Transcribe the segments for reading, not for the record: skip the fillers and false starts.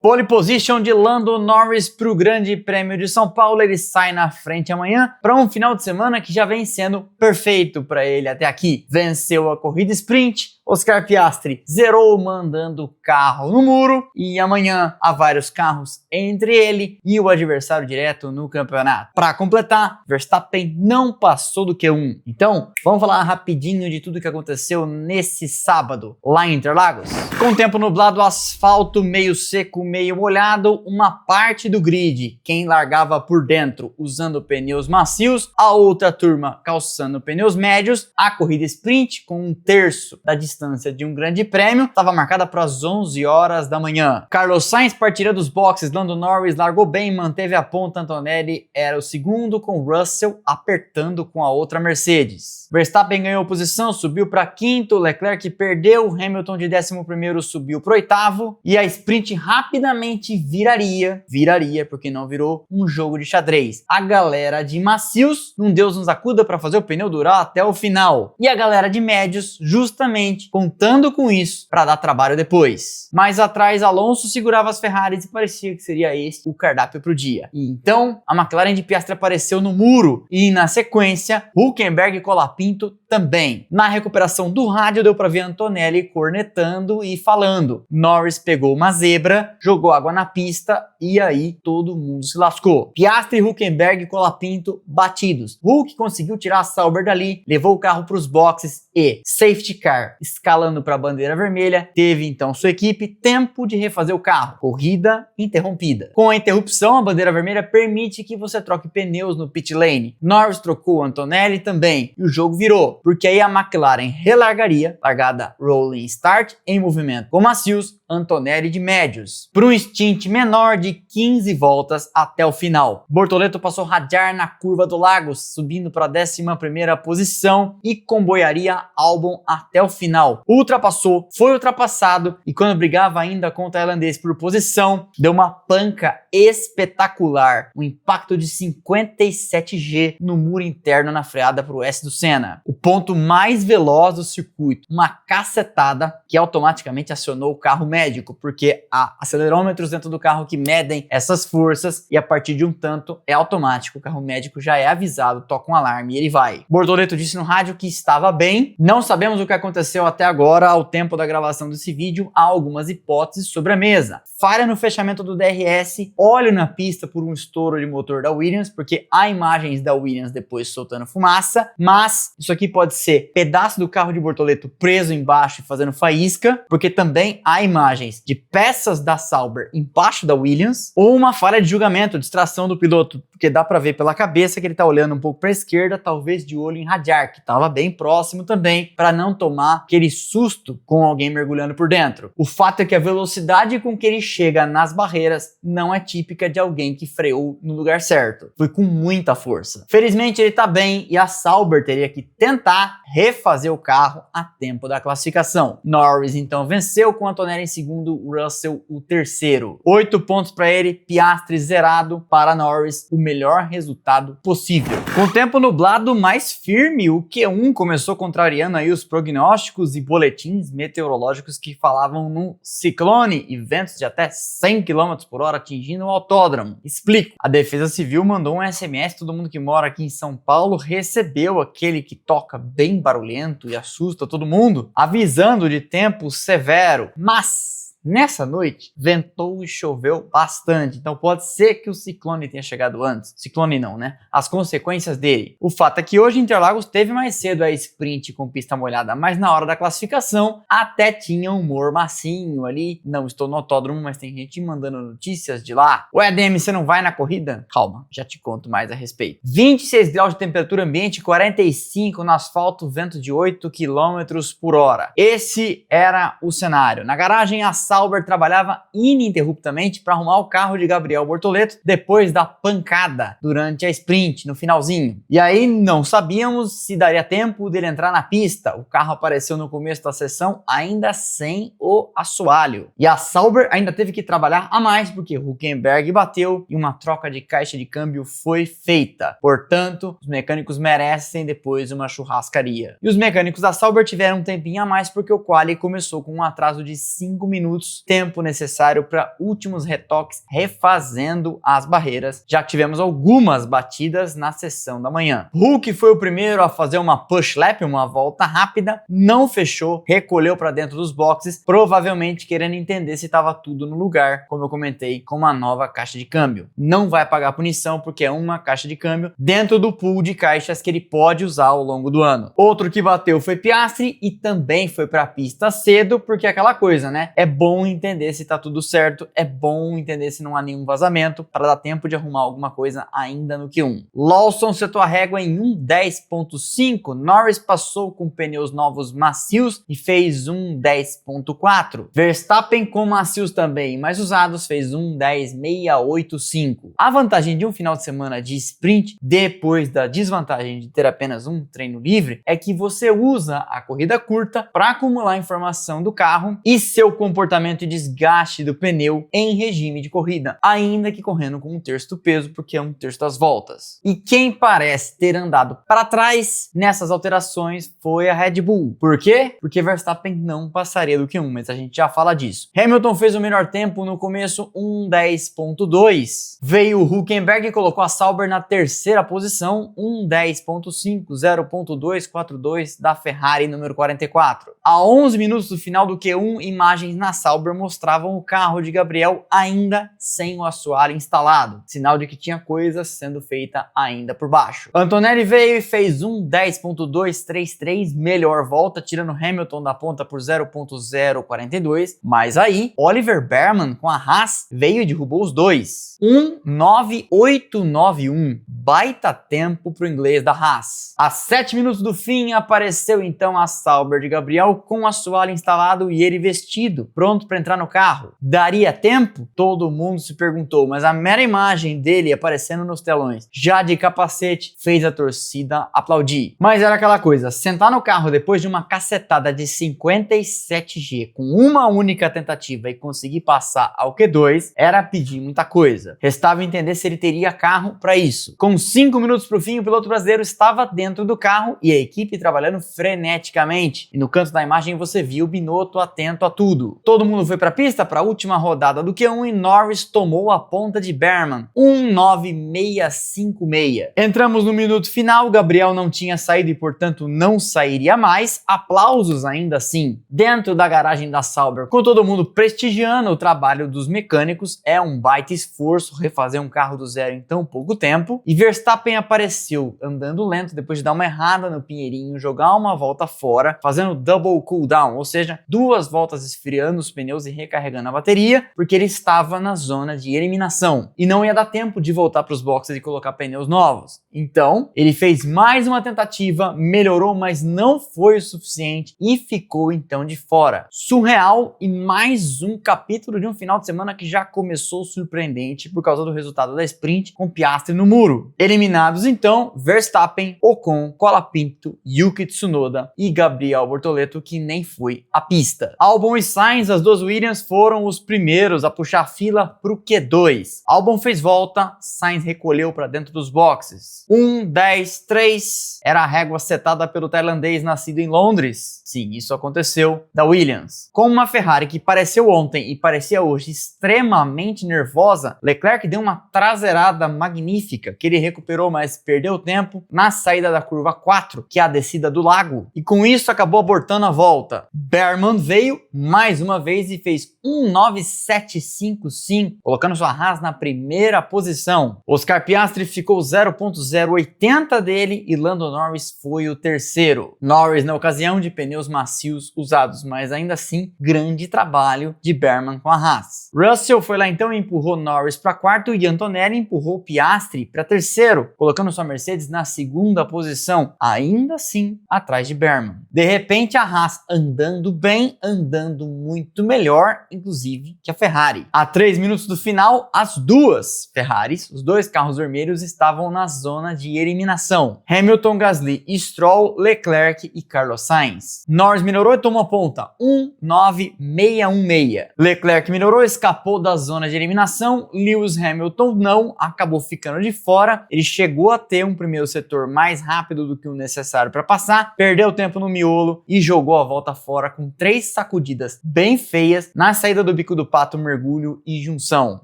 Pole position de Lando Norris para o Grande Prêmio de São Paulo. Ele sai na frente amanhã para um final de semana que já vem sendo perfeito para ele até aqui. Venceu a corrida sprint, Oscar Piastri zerou mandando o carro no muro e amanhã há vários carros entre ele e o adversário direto no campeonato. Para completar, Verstappen não passou do Q1. Então, vamos falar rapidinho de tudo que aconteceu nesse sábado lá em Interlagos. Com o tempo nublado, asfalto meio seco, meio molhado, uma parte do grid, quem largava por dentro usando pneus macios, a outra turma calçando pneus médios. A corrida sprint, com um terço da distância de um grande prêmio, estava marcada para as 11 horas da manhã. Carlos Sainz partiria dos boxes, Lando Norris largou bem, manteve a ponta, Antonelli era o segundo, com Russell apertando com a outra Mercedes. Verstappen ganhou posição, subiu para quinto, Leclerc perdeu, Hamilton de 11º subiu para oitavo, e a sprint rapidamente viraria, porque não virou um jogo de xadrez. A galera de macios, um Deus nos acuda para fazer o pneu durar até o final. E a galera de médios, justamente contando com isso para dar trabalho depois. Mais atrás, Alonso segurava as Ferraris e parecia que seria esse o cardápio para o dia. E então, a McLaren de Piastri apareceu no muro e, na sequência, Hülkenberg e Colapinto também. Na recuperação do rádio, deu para ver Antonelli cornetando e falando. Norris pegou uma zebra, jogou água na pista e aí todo mundo se lascou. Piastri, Hülkenberg e Colapinto batidos. Hulk conseguiu tirar a Sauber dali, levou o carro para os boxes e safety car escalando para a bandeira vermelha, teve então sua equipe tempo de refazer o carro. Corrida interrompida. Com a interrupção, a bandeira vermelha permite que você troque pneus no pit lane. Norris trocou Antonelli também e o jogo virou, porque aí a McLaren relargaria, largada rolling start em movimento com macios, Antonelli de médios, por um stint menor de 15 voltas até o final. Bortoleto passou Hadjar na curva do Lagos, subindo para a 11ª posição e comboiaria Albon até o final. Ultrapassou, foi ultrapassado e quando brigava ainda com o tailandês por posição, deu uma panca espetacular, um impacto de 57G no muro interno na freada para o S do Senna. O ponto mais veloz do circuito, uma cacetada que automaticamente acionou o carro médico, porque há acelerômetros dentro do carro que medem essas forças e a partir de um tanto é automático, o carro médico já é avisado, toca um alarme e ele vai. Bortoleto disse no rádio que estava bem, não sabemos o que aconteceu até agora, ao tempo da gravação desse vídeo, há algumas hipóteses sobre a mesa. Falha no fechamento do DRS, óleo na pista por um estouro de motor da Williams, porque há imagens da Williams depois soltando fumaça, mas isso aqui pode ser pedaço do carro de Bortoleto preso embaixo e fazendo faísca, porque também há imagens de peças da Sauber embaixo da Williams, ou uma falha de julgamento, distração do piloto, porque dá pra ver pela cabeça que ele tá olhando um pouco pra esquerda, talvez de olho em Hadjar, que tava bem próximo também, para não tomar aquele susto com alguém mergulhando por dentro. O fato é que a velocidade com que ele chega nas barreiras não é típica de alguém que freou no lugar certo. Foi com muita força. Felizmente ele tá bem e a Sauber teria que tentar refazer o carro a tempo da classificação. Norris então venceu com Antonelli em segundo, Russell o terceiro. 8 pontos para ele, Piastri zerado para Norris, o melhor resultado possível. Com o tempo nublado mais firme, o Q1 começou contrariando aí os prognósticos e boletins meteorológicos que falavam num ciclone e ventos de até 100 km por hora atingindo o autódromo. Explico. A Defesa Civil mandou um SMS, todo mundo que mora aqui em São Paulo recebeu aquele que toca bem barulhento e assusta todo mundo, avisando de tempo severo, mas nessa noite, ventou e choveu bastante, então pode ser que o ciclone tenha chegado antes. Ciclone não, né? As consequências dele. O fato é que hoje Interlagos teve mais cedo a sprint com pista molhada, mas na hora da classificação até tinha um humor macinho ali. Não estou no autódromo, mas tem gente mandando notícias de lá. Ué, DM, você não vai na corrida? Calma, já te conto mais a respeito. 26 graus de temperatura ambiente, 45 no asfalto, vento de 8 km por hora. Esse era o cenário. Na garagem, a Sauber trabalhava ininterruptamente para arrumar o carro de Gabriel Bortoleto depois da pancada durante a sprint, no finalzinho. E aí não sabíamos se daria tempo dele entrar na pista. O carro apareceu no começo da sessão ainda sem o assoalho. E a Sauber ainda teve que trabalhar a mais porque Hülkenberg bateu e uma troca de caixa de câmbio foi feita. Portanto, os mecânicos merecem depois uma churrascaria. E os mecânicos da Sauber tiveram um tempinho a mais porque o quali começou com um atraso de 5 minutos minutos, tempo necessário para últimos retoques refazendo as barreiras, já que tivemos algumas batidas na sessão da manhã. Hulk foi o primeiro a fazer uma push lap, uma volta rápida, não fechou, recolheu para dentro dos boxes, provavelmente querendo entender se estava tudo no lugar, como eu comentei, com uma nova caixa de câmbio. Não vai pagar punição porque é uma caixa de câmbio dentro do pool de caixas que ele pode usar ao longo do ano. Outro que bateu foi Piastri e também foi para a pista cedo, porque é aquela coisa, né? É bom entender se tá tudo certo, é bom entender se não há nenhum vazamento para dar tempo de arrumar alguma coisa ainda no Q1. Lawson setou a régua em 1:10.5, Norris passou com pneus novos macios e fez 1:10.4. Verstappen com macios também, mas usados, fez 1:10.685. A vantagem de um final de semana de sprint, depois da desvantagem de ter apenas um treino livre, é que você usa a corrida curta para acumular informação do carro e seu comportamento e desgaste do pneu em regime de corrida, ainda que correndo com 1/3 do peso, porque é 1/3 das voltas. E quem parece ter andado para trás nessas alterações foi a Red Bull. Por quê? Porque Verstappen não passaria do Q1, mas a gente já fala disso. Hamilton fez o melhor tempo no começo, 1:10.2. Veio o Hülkenberg e colocou a Sauber na terceira posição, 1:10.5, 0.242 da Ferrari número 44. A 11 minutos do final do Q1, imagens na Sauber mostravam o carro de Gabriel ainda sem o assoalho instalado, sinal de que tinha coisa sendo feita ainda por baixo. Antonelli veio e fez 1:10.233, melhor volta, tirando Hamilton da ponta por 0.042, mas aí Oliver Bearman com a Haas veio e derrubou os dois. 1:9.891, baita tempo pro inglês da Haas. A 7 minutos do fim apareceu então a Sauber de Gabriel com o assoalho instalado e ele vestido, pronto para entrar no carro. Daria tempo? Todo mundo se perguntou, mas a mera imagem dele aparecendo nos telões, já de capacete, fez a torcida aplaudir. Mas era aquela coisa, sentar no carro depois de uma cacetada de 57G com uma única tentativa e conseguir passar ao Q2 era pedir muita coisa. Restava entender se ele teria carro para isso. Com 5 minutos para o fim, o piloto brasileiro estava dentro do carro e a equipe trabalhando freneticamente. E no canto da imagem você viu o Binotto atento a tudo. Todo mundo foi para a pista para a última rodada do Q1 e Norris tomou a ponta de Bearman, 1:9.656. Entramos no minuto final, Gabriel não tinha saído e portanto não sairia mais. Aplausos ainda assim dentro da garagem da Sauber, com todo mundo prestigiando o trabalho dos mecânicos. É um baita esforço refazer um carro do zero em tão pouco tempo. E Verstappen apareceu andando lento depois de dar uma errada no pinheirinho, jogar uma volta fora, fazendo double cooldown, ou seja, 2 voltas esfriando os pneus e recarregando a bateria, porque ele estava na zona de eliminação e não ia dar tempo de voltar para os boxes e colocar pneus novos. Então, ele fez mais uma tentativa, melhorou, mas não foi o suficiente e ficou então de fora. Surreal e mais um capítulo de um final de semana que já começou surpreendente por causa do resultado da sprint com Piastri no muro. Eliminados então, Verstappen, Ocon, Colapinto, Yuki Tsunoda e Gabriel Bortoleto, que nem foi à pista. Albon e Sainz, as duas Williams, foram os primeiros a puxar a fila para o Q2. Albon fez volta, Sainz recolheu para dentro dos boxes. 1:10.3 era a régua setada pelo tailandês nascido em Londres. Sim, isso aconteceu, da Williams. Com uma Ferrari que pareceu ontem e parecia hoje extremamente nervosa, Leclerc deu uma traseirada magnífica, que ele recuperou, mas perdeu tempo na saída da curva 4, que é a descida do lago, e com isso acabou abortando a volta. Bearman veio mais uma vez e fez 1:9.755, colocando sua Haas na primeira posição. Oscar Piastri ficou 0.080 dele e Lando Norris foi o terceiro. Norris na ocasião de pneus macios usados, mas ainda assim, grande trabalho de Bearman com a Haas. Russell foi lá então e empurrou Norris para quarto e Antonelli empurrou Piastri para terceiro, colocando sua Mercedes na segunda posição, ainda assim atrás de Bearman. De repente a Haas andando bem, andando muito melhor, inclusive que a Ferrari. A 3 minutos do final, as duas Ferraris, os dois carros vermelhos, estavam na zona de eliminação. Hamilton, Gasly, Stroll, Leclerc e Carlos Sainz. Norris melhorou e tomou a ponta, 1:9.616. Leclerc melhorou, escapou da zona de eliminação. Lewis Hamilton não, acabou ficando de fora fora, ele chegou a ter um primeiro setor mais rápido do que o necessário para passar, perdeu tempo no miolo e jogou a volta fora com 3 sacudidas bem feias na saída do bico do pato, mergulho e junção.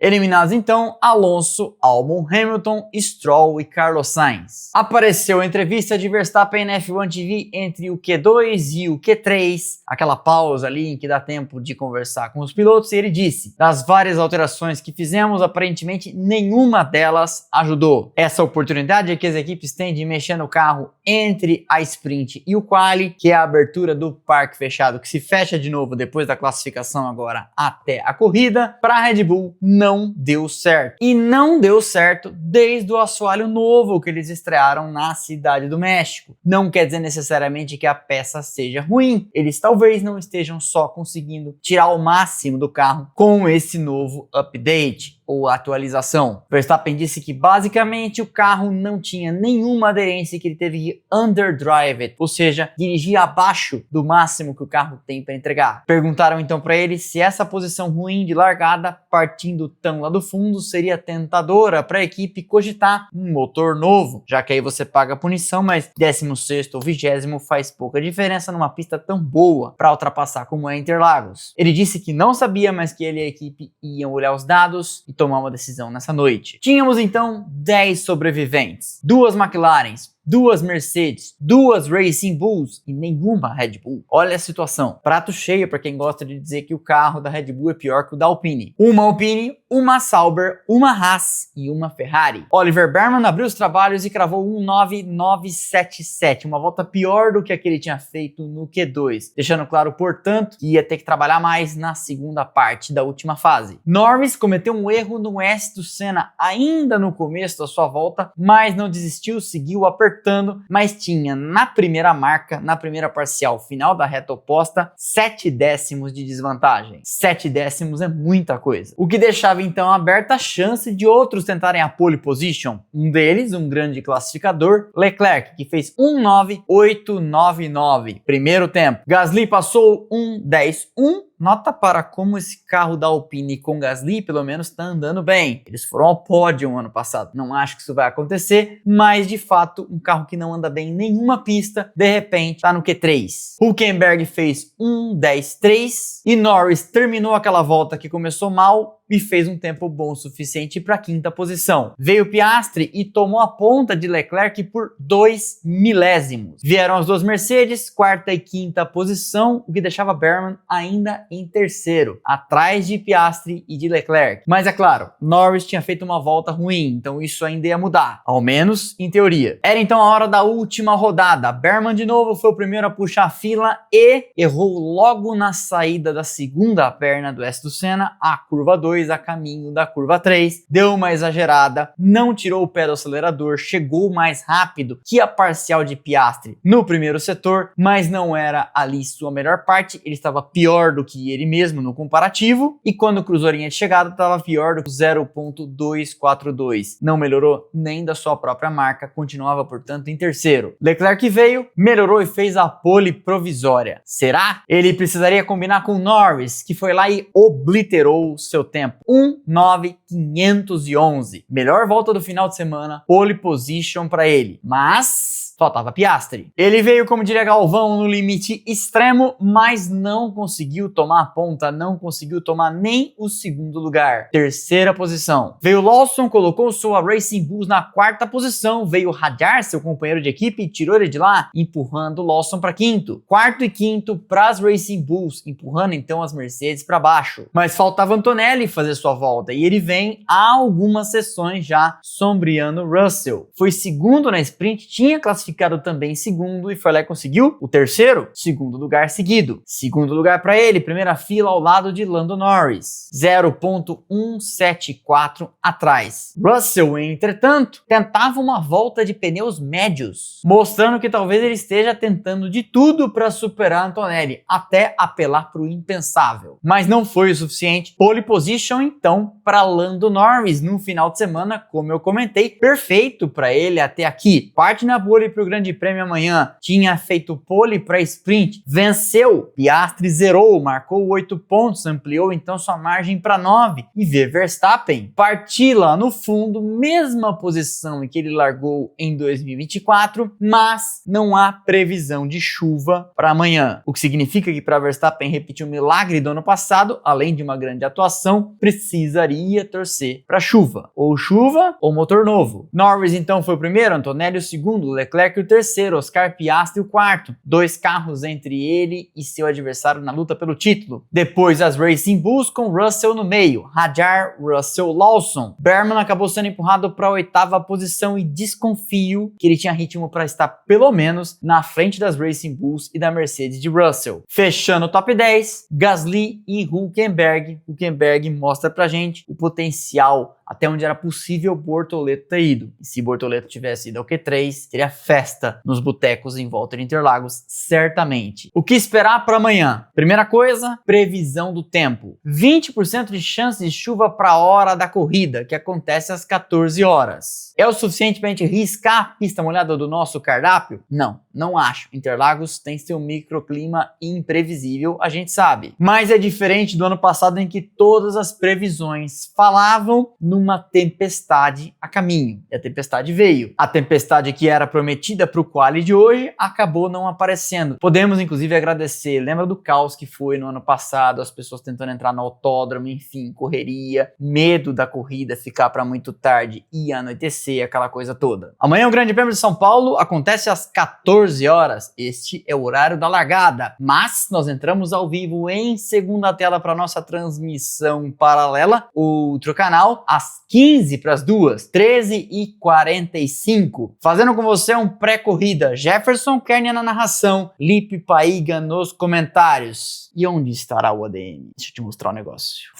Eliminados então Alonso, Albon, Hamilton, Stroll e Carlos Sainz. Apareceu a entrevista de Verstappen na F1 TV entre o Q2 e o Q3, aquela pausa ali em que dá tempo de conversar com os pilotos, e ele disse: das várias alterações que fizemos, aparentemente nenhuma delas ajudou. Essa oportunidade que as equipes têm de mexer no carro entre a sprint e o quali, que é a abertura do parque fechado, que se fecha de novo depois da classificação agora até a corrida, para a Red Bull não deu certo. E não deu certo desde o assoalho novo que eles estrearam na Cidade do México. Não quer dizer necessariamente que a peça seja ruim, eles talvez não estejam só conseguindo tirar o máximo do carro com esse novo update ou atualização. Verstappen disse que basicamente o carro não tinha nenhuma aderência e que ele teve que underdrive it, ou seja, dirigir abaixo do máximo que o carro tem para entregar. Perguntaram então para ele se essa posição ruim de largada, partindo tão lá do fundo, seria tentadora para a equipe cogitar um motor novo, já que aí você paga a punição, mas 16º ou 20º faz pouca diferença numa pista tão boa para ultrapassar como é Interlagos. Ele disse que não sabia, mas que ele e a equipe iam olhar os dados e tomar uma decisão nessa noite. Tínhamos então 10 sobreviventes, 2 McLarens, 2 Mercedes, 2 Racing Bulls e nenhuma Red Bull. Olha a situação. Prato cheio para quem gosta de dizer que o carro da Red Bull é pior que o da Alpine. Uma Alpine, uma Sauber, uma Haas e uma Ferrari. Oliver Behrman abriu os trabalhos e cravou 1.9977, uma volta pior do que a que ele tinha feito no Q2, deixando claro, portanto, que ia ter que trabalhar mais na segunda parte da última fase. Norris cometeu um erro no S do Senna ainda no começo da sua volta, mas não desistiu, seguiu apertando, mas tinha na primeira marca, na primeira parcial final da reta oposta, 7 décimos de desvantagem. 7 décimos é muita coisa. O que deixava então aberta a chance de outros tentarem a pole position. Um deles, um grande classificador, Leclerc, que fez 1.9899, primeiro tempo. Gasly passou 1.10.1. Nota para como esse carro da Alpine com Gasly, pelo menos, está andando bem. Eles foram ao pódio ano passado. Não acho que isso vai acontecer, mas de fato, um carro que não anda bem em nenhuma pista, de repente, está no Q3. Hülkenberg fez 1.10.3 e Norris terminou aquela volta que começou mal e fez um tempo bom o suficiente para a 5ª posição. Veio Piastri e tomou a ponta de Leclerc por 2 milésimos. Vieram as 2 Mercedes, 4ª e 5ª posição, o que deixava Behrman ainda em terceiro, atrás de Piastri e de Leclerc. Mas é claro, Norris tinha feito uma volta ruim, então isso ainda ia mudar, ao menos em teoria. Era então a hora da última rodada. Behrman de novo foi o primeiro a puxar a fila e errou logo na saída da segunda perna do S do Senna, a curva 2, a caminho da curva 3, deu uma exagerada, não tirou o pé do acelerador, chegou mais rápido que a parcial de Piastri no primeiro setor, mas não era ali sua melhor parte, ele estava pior do que ele mesmo no comparativo, e quando cruzou a linha de chegada estava pior do que 0.242, não melhorou nem da sua própria marca, continuava portanto em terceiro. Leclerc veio, melhorou e fez a pole provisória. Será? Ele precisaria combinar com Norris, que foi lá e obliterou seu tempo. 1.9511. Melhor volta do final de semana, pole position para ele. Mas faltava Piastri. Ele veio, como diria Galvão, no limite extremo, mas não conseguiu tomar a ponta, não conseguiu tomar nem o segundo lugar. Terceira posição. Veio Lawson, colocou sua Racing Bulls na 4ª posição, veio Hadjar, seu companheiro de equipe, e tirou ele de lá, empurrando Lawson para 5º. 4º e 5º para as Racing Bulls, empurrando então as Mercedes para baixo. Mas faltava Antonelli fazer sua volta, e ele vem há algumas sessões já sombreando Russell. Foi segundo na sprint, tinha classificado também segundo e foi lá e conseguiu o segundo lugar seguido. Segundo lugar para ele, primeira fila ao lado de Lando Norris, 0.174 atrás. Russell, entretanto, tentava uma volta de pneus médios, mostrando que talvez ele esteja tentando de tudo para superar Antonelli, até apelar para o impensável. Mas não foi o suficiente. Pole position então para Lando Norris no final de semana, como eu comentei, perfeito para ele até aqui. Parte na pole para o Grande Prêmio amanhã. Tinha feito pole para sprint, venceu. Piastri zerou, marcou 8 pontos, ampliou então sua margem para 9. E vê Verstappen partir lá no fundo, mesma posição em que ele largou em 2024, mas não há previsão de chuva para amanhã. O que significa que para Verstappen repetir o milagre do ano passado, além de uma grande atuação, precisaria torcer para chuva ou motor novo. Norris então foi o primeiro, Antonelli o segundo, Leclerc o terceiro, Oscar Piastri o quarto. 2 carros entre ele e seu adversário na luta pelo título. Depois as Racing Bulls com Russell no meio, Hadjar, Russell, Lawson. Berman acabou sendo empurrado para a 8ª posição e desconfio que ele tinha ritmo para estar pelo menos na frente das Racing Bulls e da Mercedes de Russell. Fechando o top 10, Gasly e Hülkenberg. Hülkenberg mostra pra gente o potencial até onde era possível Bortoleto ter ido. E se Bortoleto tivesse ido ao Q3, teria festa nos botecos em volta de Interlagos, certamente. O que esperar para amanhã? Primeira coisa, previsão do tempo. 20% de chance de chuva para a hora da corrida, que acontece às 14 horas. É o suficiente para a gente riscar a pista molhada do nosso cardápio? Não, não acho. Interlagos tem seu microclima imprevisível, a gente sabe. Mas é diferente do ano passado em que todas as previsões falavam numa tempestade a caminho. E a tempestade veio. A tempestade que era prometida para o quali de hoje acabou não aparecendo. Podemos inclusive agradecer. Lembra do caos que foi no ano passado, as pessoas tentando entrar no autódromo, enfim, correria, medo da corrida ficar para muito tarde e anoitecer, aquela coisa toda. Amanhã o Grande Prêmio de São Paulo acontece às 14 horas. Este é o horário da largada. Mas nós entramos ao vivo em segunda tela para nossa transmissão paralela, outro canal, às 15 para as 2, 13h45. Fazendo com você um pré-corrida. Jefferson Kern na narração, Lipe Paiga nos comentários. E onde estará o ADM? Deixa eu te mostrar um negócio.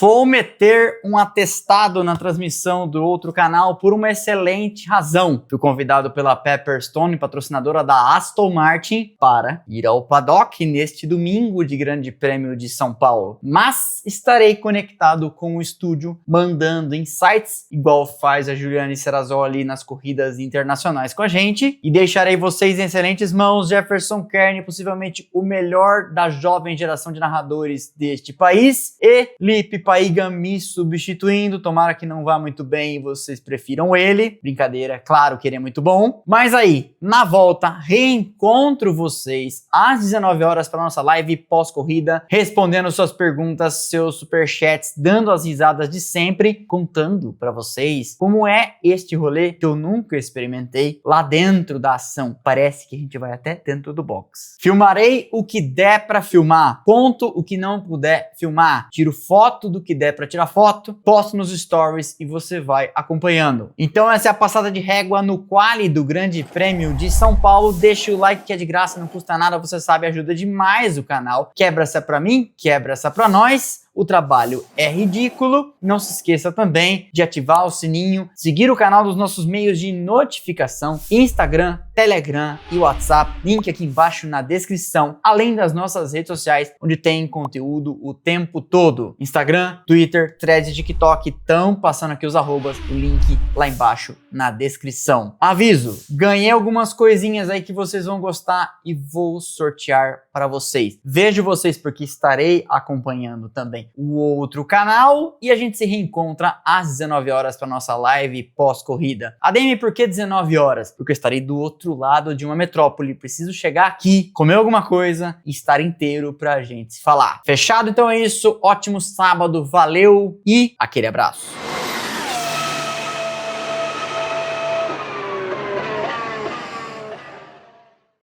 Vou meter um atestado na transmissão do outro canal por uma excelente razão. Fui convidado pela Pepperstone, patrocinadora da Aston Martin, para ir ao paddock neste domingo de Grande Prêmio de São Paulo. Mas estarei conectado com o estúdio, mandando insights, igual faz a Juliane Serrazoli nas corridas internacionais com a gente. E deixarei vocês em excelentes mãos, Jefferson Kern, possivelmente o melhor da jovem geração de narradores deste país, e Lipe Paiga me substituindo. Tomara que não vá muito bem e vocês prefiram ele. Brincadeira, claro que ele é muito bom. Mas aí, na volta, reencontro vocês às 19 horas para nossa live pós-corrida, respondendo suas perguntas, seus superchats, dando as risadas de sempre, contando para vocês como é este rolê que eu nunca experimentei lá dentro da ação. Parece que a gente vai até dentro do box. Filmarei o que der para filmar, conto o que não puder filmar, tiro foto do que der para tirar foto, posto nos stories e você vai acompanhando. Então essa é a passada de régua no quali do Grande Prêmio de São Paulo. Deixa o like que é de graça, não custa nada, você sabe, ajuda demais o canal. Quebra essa pra mim, quebra essa pra nós. O trabalho é ridículo. Não se esqueça também de ativar o sininho, seguir o canal dos nossos meios de notificação, Instagram, Telegram e WhatsApp, link aqui embaixo na descrição, além das nossas redes sociais, onde tem conteúdo o tempo todo. Instagram, Twitter, Threads e TikTok, estão passando aqui os arrobas, o link lá embaixo na descrição. Aviso, ganhei algumas coisinhas aí que vocês vão gostar e vou sortear para vocês. Vejo vocês porque estarei acompanhando também o outro canal e a gente se reencontra às 19 horas para nossa live pós-corrida. ADM, por que 19 horas? Porque eu estarei do outro lado de uma metrópole, preciso chegar aqui, comer alguma coisa e estar inteiro pra gente se falar. Fechado? Então é isso, ótimo sábado, valeu e aquele abraço.